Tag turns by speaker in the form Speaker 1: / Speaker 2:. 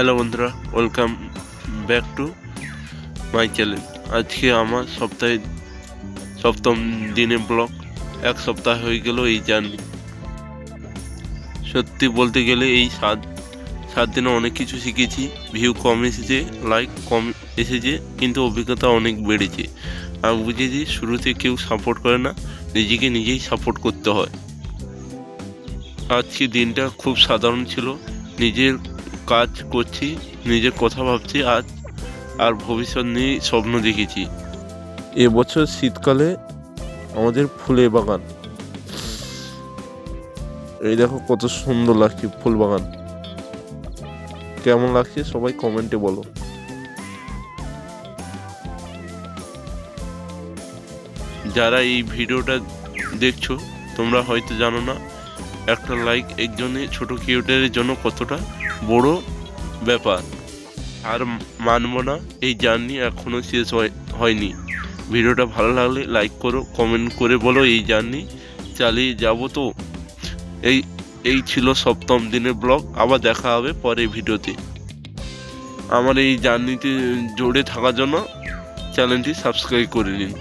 Speaker 1: Hello বন্ধুরা, welcome back to my channel. আজকে আমার সপ্তাহের সপ্তম দিনে ব্লগ। এক সপ্তাহ হয়ে গেল এই জার্নি। সত্যি বলতে গেলে এই সাত দিনে অনেক কিছু শিখেছি। ভিউ কম এসেছে, লাইক কম এসেছে, কিন্তু অভিজ্ঞতা অনেক বেড়েছে। আমি বুঝেছি শুরুতে কেউ সাপোর্ট করে না, নিজেকে নিজেই সাপোর্ট করতে হয়। আজকে দিনটা খুব সাধারণ ছিল। নিজের কাজ করছি, নিজের কথা ভাবছি, আজ আর ভবিষ্যৎ নিয়ে স্বপ্ন দেখেছি। এবছর শীতকালে আমাদের ফুলের বাগান, এই দেখো কত সুন্দর লাগছে ফুল বাগান। কেমন লাগছে সবাই কমেন্টে বলো। যারা এই ভিডিওটা দেখছো তোমরা হয়তো জানো না, একটা লাইক একজনের ছোট ক্রিয়েটরের জন্য কতটা বড় ব্যাপার। আর মানব না, এই জার্নি এখনো শেষ হয়নি। ভিডিওটা ভালো লাগলে লাইক করো, কমেন্ট করে বলো এই জার্নি চালিয়ে যাবো তো। এই এই ছিল সপ্তম দিনের ব্লগ। আবার দেখা হবে পরের ভিডিওতে। আমার এই জার্নিতে জুড়ে থাকার জন্য চ্যানেলটি সাবস্ক্রাইব করে নিন।